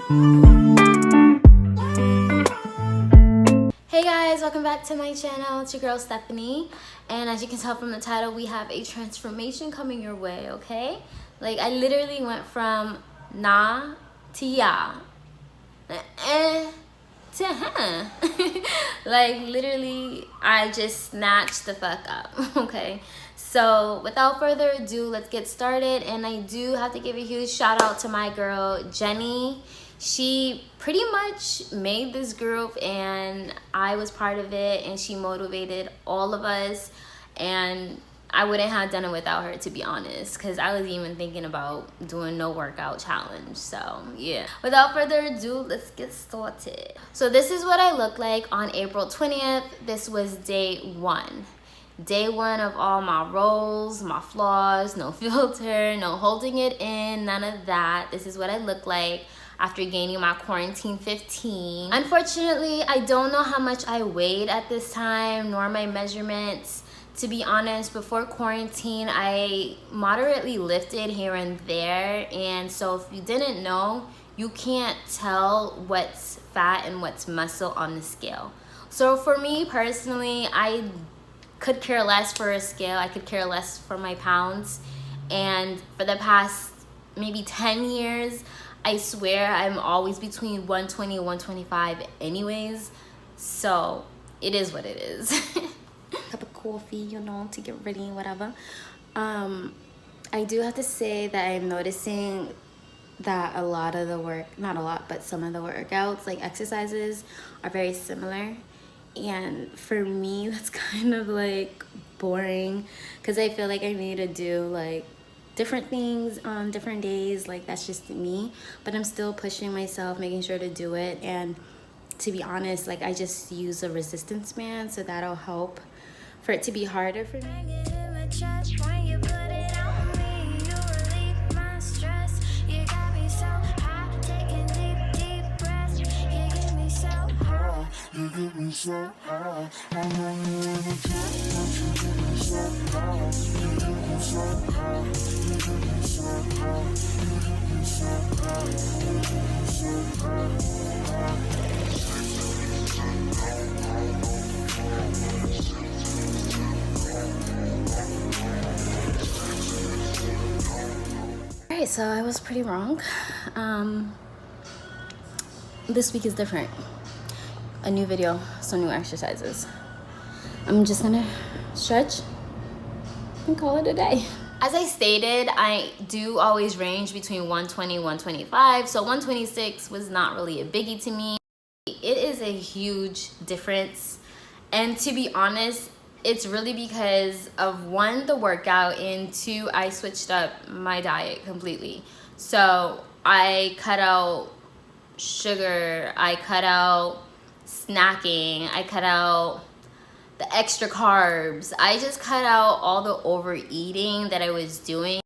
Hey guys, welcome back to my channel. It's your girl Stephany, and as you can tell from the title, we have a transformation coming your way. Okay, like I literally went from nah to yeah, to huh. Like literally I just snatched the fuck up. Okay, so without further ado, let's get started. And I do have to give a huge shout out to my girl Jenny. She pretty much made this group and I was part of it, and she motivated all of us, and I wouldn't have done it without her, to be honest, because I was even thinking about doing no workout challenge. So yeah, without further ado, let's get started. So this is what I look like on April 20th. This was day one of all my rolls, my flaws, no filter, no holding it in, none of that. This is what I look like after gaining my quarantine 15. Unfortunately, I don't know how much I weighed at this time, nor my measurements. To be honest, before quarantine, I moderately lifted here and there, and so if you didn't know, you can't tell what's fat and what's muscle on the scale. So for me personally, I could care less for a scale. I could care less for my pounds, and for the past maybe 10 years, I swear I'm always between 120 and 125 anyways, so it is what it is. Cup of coffee, you know, to get ready, whatever. I do have to say that I'm noticing that a lot of the work, not a lot, but some of the workouts, like exercises, are very similar. And for me, that's kind of like boring, because I feel like I need to do like different things on different days. Like that's just me, but I'm still pushing myself, making sure to do it. And to be honest, like I just use a resistance band, so that'll help for it to be harder for me. You get me so high. I know you wanna try, but you get me so high. You get me so high. You get me so high. You get me so high. You get me so high. Alright, so I was pretty wrong. This week is different. A new video, so new exercises. I'm just gonna stretch and call it a day. As I stated, I do always range between 120 and 125, so 126 was not really a biggie to me. It is a huge difference, and to be honest, it's really because of one, the workout, and two, I switched up my diet completely. So I cut out sugar, I cut out snacking, I cut out the extra carbs. I just cut out all the overeating that I was doing.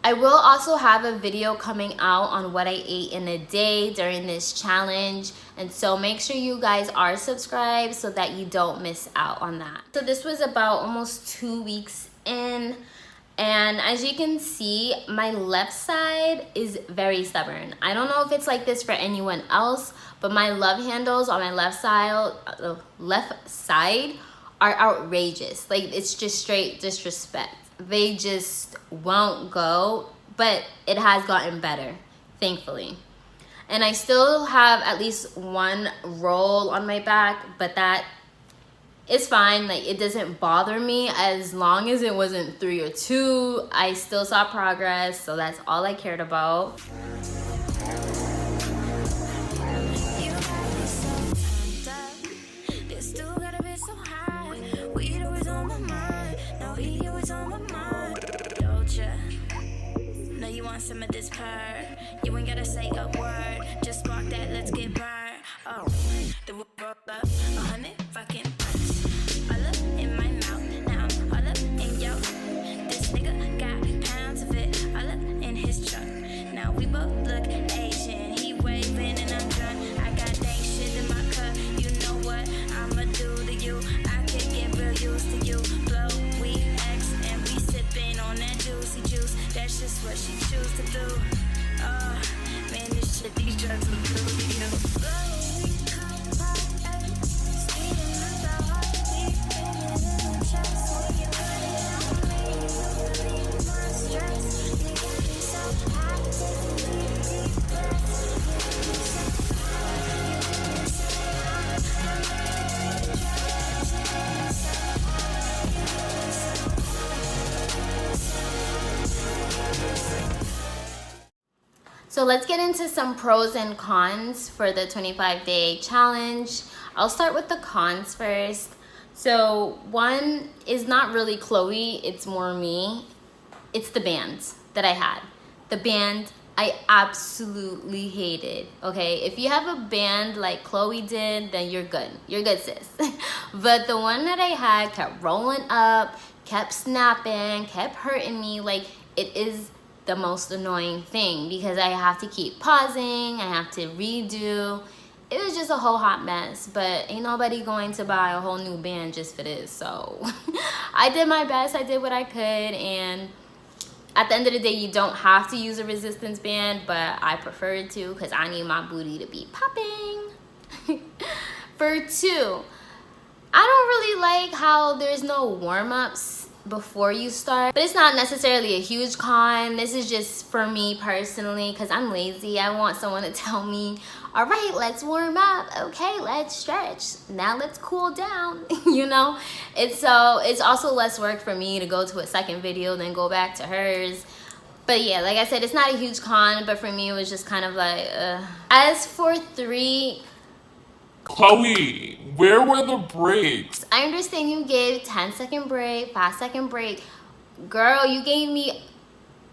I will also have a video coming out on what I ate in a day during this challenge, and so make sure you guys are subscribed so that you don't miss out on that. So this was about almost 2 weeks in, and as you can see, my left side is very stubborn. I don't know if it's like this for anyone else, but my love handles on my left side are outrageous. Like it's just straight disrespect. They just won't go, but it has gotten better, thankfully. And I still have at least one roll on my back, but that is fine. Like it doesn't bother me as long as it wasn't 3 or 2. I still saw progress, so that's all I cared about. Some of this purr, you ain't gotta say a word, just spark that, let's get burned. Oh, the roll up 100 fucking bucks, all up in my mouth, now I'm all up in yo. This nigga got pounds of it, all up in his truck. Now we both look Asian, he waving and I'm drunk. I got dang shit in my cup, you know what I'ma do to you. I could get real used to you. Blow, we X, and we sipping on that juicy juice. That's just what she choose to do. So let's get into some pros and cons for the 25-day challenge. I'll start with the cons first. So one is not really Chloe, it's more me. It's the band that I had. The band I absolutely hated, okay? If you have a band like Chloe did, then you're good. You're good, sis. But the one that I had kept rolling up, kept snapping, kept hurting me. Like, it is the most annoying thing because I have to keep pausing, I have to redo. It was just a whole hot mess, but ain't nobody going to buy a whole new band just for this. So I did my best, I did what I could, and at the end of the day, you don't have to use a resistance band, but I prefer to because I need my booty to be popping. For 2, I don't really like how there's no warm-ups before you start, but it's not necessarily a huge con. This is just for me personally because I'm lazy. I want someone to tell me, all right, let's warm up. Okay, let's stretch. Now let's cool down. You know, it's also less work for me to go to a second video then go back to hers. But yeah, like I said, it's not a huge con, but for me it was just kind of like As for 3, Chloe, where were the breaks? I understand you gave 10-second break, 5-second break. Girl, you gave me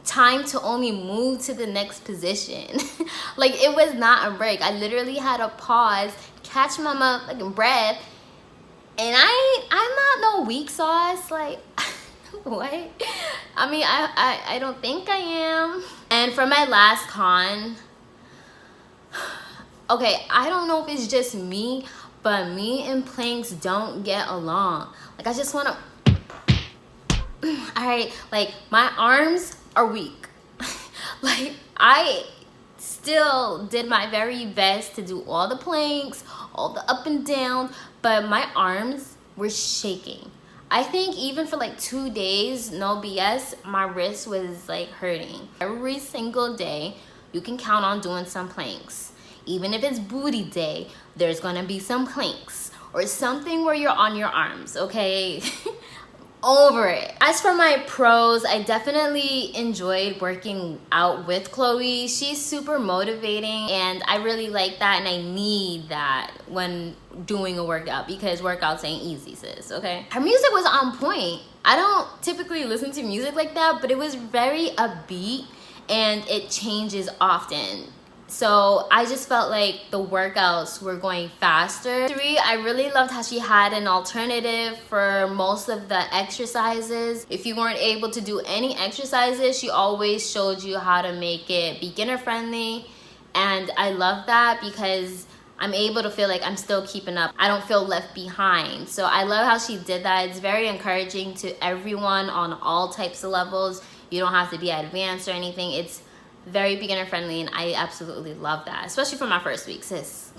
time to only move to the next position. Like, it was not a break. I literally had to pause, catch my motherfucking breath, and I'm not no weak sauce. Like, what? I mean, I don't think I am. And for my last con, okay, I don't know if it's just me, but me and Planks don't get along. Like, I just want to, all right, like, my arms are weak. Like, I still did my very best to do all the planks, all the up and down, but my arms were shaking. I think even for like 2 days, no BS, my wrist was like hurting. Every single day, you can count on doing some planks. Even if it's booty day, there's gonna be some planks or something where you're on your arms, okay? Over it. As for my pros, I definitely enjoyed working out with Chloe. She's super motivating and I really like that, and I need that when doing a workout because workouts ain't easy, sis, okay? Her music was on point. I don't typically listen to music like that, but it was very upbeat and it changes often. So I just felt like the workouts were going faster. 3, I really loved how she had an alternative for most of the exercises. If you weren't able to do any exercises, she always showed you how to make it beginner friendly. And I love that because I'm able to feel like I'm still keeping up. I don't feel left behind. So I love how she did that. It's very encouraging to everyone on all types of levels. You don't have to be advanced or anything. It's very beginner friendly, and I absolutely love that, especially for my first week, sis.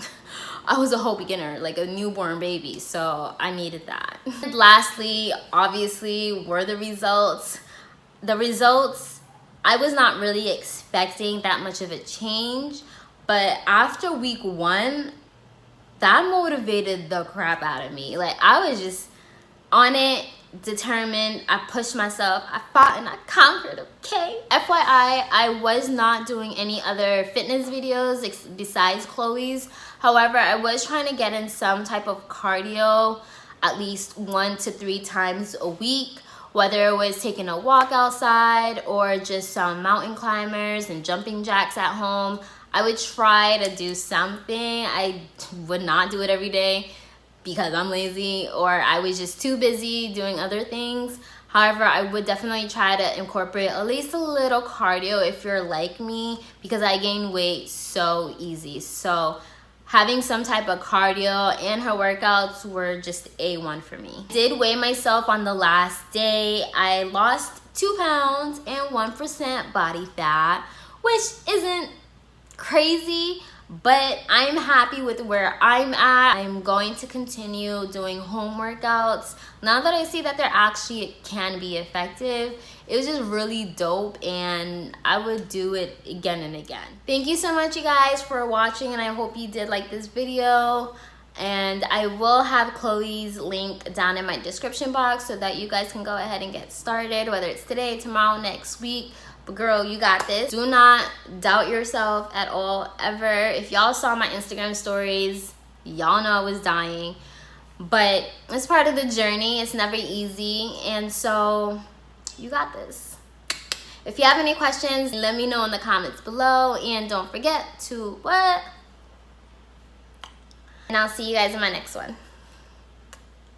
I was a whole beginner, like a newborn baby, so I needed that. And lastly, obviously, were the results. The results, I was not really expecting that much of a change, but after week 1, that motivated the crap out of me. Like, I was just on it, determined. I pushed myself, I fought, and I conquered, okay? FYI, I was not doing any other fitness videos besides Chloe's. However, I was trying to get in some type of cardio at least 1 to 3 times a week, whether it was taking a walk outside or just some mountain climbers and jumping jacks at home. I would try to do something. I would not do it every day because I'm lazy or I was just too busy doing other things. However, I would definitely try to incorporate at least a little cardio if you're like me, because I gain weight so easy. So having some type of cardio and her workouts were just A1 for me. I did weigh myself on the last day. I lost 2 pounds and 1% body fat, which isn't crazy, but I'm happy with where I'm at. I'm going to continue doing home workouts now that I see that they're actually can be effective. It was just really dope, and I would do it again and again. Thank you so much, you guys, for watching, and I hope you did like this video. And I will have Chloe's link down in my description box so that you guys can go ahead and get started, whether it's today, tomorrow, next week. But girl, you got this. Do not doubt yourself at all, ever. If y'all saw my Instagram stories, y'all know I was dying. But it's part of the journey. It's never easy. And so you got this. If you have any questions, let me know in the comments below. And don't forget to what? And I'll see you guys in my next one.